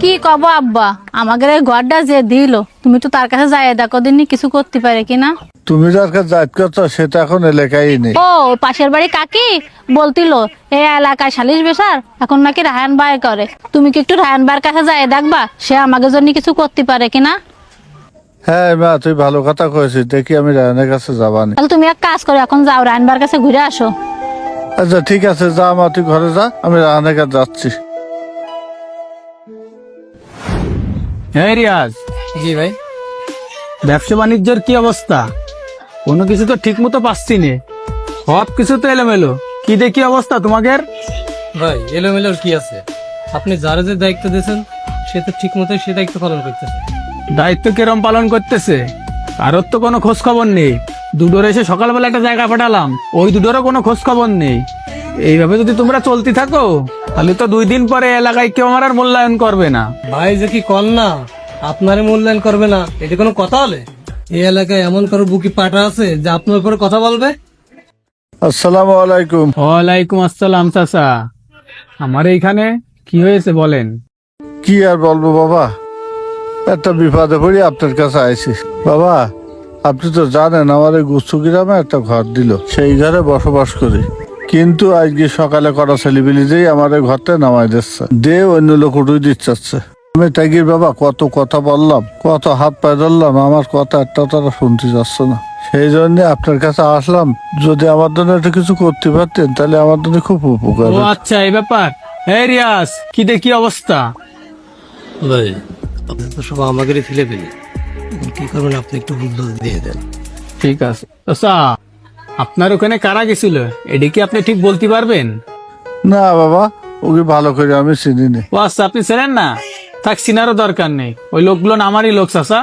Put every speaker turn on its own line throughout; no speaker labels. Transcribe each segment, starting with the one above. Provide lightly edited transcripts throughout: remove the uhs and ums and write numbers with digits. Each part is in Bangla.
কি কব আব্বা, আমাদের এই ঘরটা যে দিল, তুমি তো তার কাছে যাই দেখো দিনই কিছু করতে পারে কিনা।
তুমি যার কাছে যাইত করছো সেটা এখন এলাকায় নেই।
ও পাশের বাড়ি কাকি বলতিল এই এলাকায় সালিশ বেসার এখন নাকি রাহান ভাই করে। তুমি কি একটু রাহান ভাইয়ের কাছে যাই দেখবা সে আমাদের জন্য কিছু করতে পারে কিনা।
হ্যাঁ মা, তুই ভালো কথা কয়েছিস, দেখি আমি রায়নের কাছে যাবানি।
তাহলে তুমি এক কাজ করো, এখন যাও রাহান ভাইয়ের কাছে ঘুরে আসো।
আচ্ছা ঠিক আছে, যা মা, তুই ঘরে যা, আমি রায়নের কাছে যাচ্ছি।
হ্যাঁ রিয়াজ,
জি ভাই।
ব্যবসা বাণিজ্যের কি অবস্থা? কোনো কিছু তো ঠিক মতো পাচ্ছি নে, সব কিছু তো এলোমেলো। কি দেখি অবস্থা তোমাদের?
ভাই এলোমেলোর কি আছে, আপনি যারা যে দায়িত্ব দিয়েছেন সে তো ঠিক মতো সে দায়িত্ব পালন করতেছে।
দায়িত্ব কিরম পালন করতেছে? কারোর তো কোনো খোঁজ খবর নেই। দুটোর এসে সকালবেলা একটা জায়গা পাঠালাম, ওই দুটোরও কোনো খোঁজ খবর নেই। এইভাবে যদি তোমরা চলতে থাকো তাহলে তো 2 দিন পরে এলাকায় কেউ আমার আর মূল্যায়ন করবে না।
ভাই যে কি কর না, আপনারে মূল্যায়ন করবে না এটা কোনো কথা হলে? এই এলাকায় এমন কারো বুকি পাটা আছে যে আপনার উপরে কথা বলবে?
আসসালামু আলাইকুম।
ওয়ালাইকুম আসসালাম চাচা, আমার এইখানে কি হয়েছে বলেন?
কি আর বলবো বাবা, একটা বিপদে পড়ি আপনার কাছে আইছি। বাবা, আপনি তো জানেন আমার এই গুচ্ছু গ্রামে একটা ঘর দিল, সেই ঘরে বসবাস করি। কিন্তু আজকে সকালে করা ছেলেপিলি দিয়ে আমার এই ঘরটা নামাই দিচ্ছে, দিয়ে অন্য লোক উঠে দিচ্ছে। আমি তাগির বাবা কত কথা বললাম, কত হাত পায়ে ধরলাম, আমার কথা একটা তারা শুনতে যাচ্ছে না। সেই জন্য আপনার কাছে আসলাম, যদি আমার জন্য একটু কিছু করতে পারতেন তাহলে আমার জন্য খুব উপকার
ও
হতো।
আচ্ছা, এই ব্যাপার। এই রিয়াজ, কি দেখি অবস্থা?
ভাই আপনি তো সব আমাদেরই ফেলে ফেলে কি করবেন, আপনি একটু বুদ্ধি দিয়ে দেন।
ঠিক আছে চাচা, আপনার ওখানে কারা গেছিল এটা কি আপনি ঠিক বলতে পারবেন?
না বাবা, ওকে ভালো করে আমি চিনি নি।
ও আচ্ছা, আপনি ছিলেন না, থাক, চিনারও দরকার নেই। ওই লোকগুলো না আমারই লোক চাচা।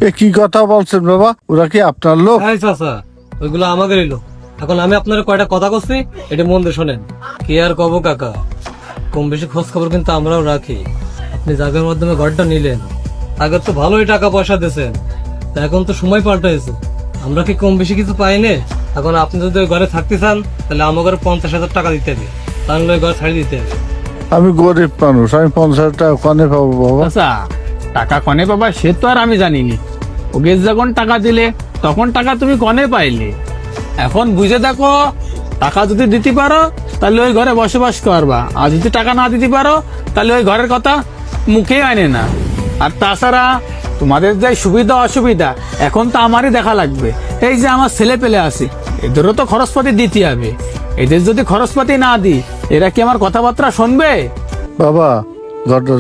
এ কি কথা বলছেন বাবা, ওরা কি আপনার লোক?
হ্যাঁ চাচা, ওইগুলো আমাদেরই লোক। এখন আমি আপনার কয়টা কথা করছি এটা মন দিয়ে শোনেন। কি আর কব কাকা, কম বেশি খোঁজ খবর কিন্তু আমরাও রাখি। আপনি জায়গার মাধ্যমে ঘরটা নিলেন, আগে তো ভালোই টাকা পয়সা দিয়েছেন, তা এখন তো সময় পাল্টাইছে, আমরা কি কম বেশি কিছু পাইনি? এখন আপনি যদি ওই ঘরে থাকতে চান তাহলে আমাকে 50,000 টাকা দিতে হবে, তাহলে ওই ঘর ছাড়িয়ে দিতে হবে।
আমি গরিব মানুষ, আমি 50 টাকা কনে পাবো বাবা?
চাচা, টাকা কনে পাবা সে তো আর আমি জানিনি। ওকে যখন টাকা দিলে তখন টাকা তুমি কনে পাইলে। এখন বুঝে দেখো, টাকা যদি দিতে পারো তাহলে ওই ঘরে বসবাস করবা, আর যদি টাকা না দিতে পারো তাহলে ওই ঘরের কথা মুখে আনে না। আর তাছাড়া তোমাদের যে সুবিধা অসুবিধা এখন তো আমারই দেখা লাগবে। এই যে আমার ছেলে পেলে আছে, এদেরও তো খরচপাতি দিতে হবে। এদের যদি খরচপাতি না দিই এরা কি আমার কথাবার্তা শুনবে?
বাবা, ঘরটা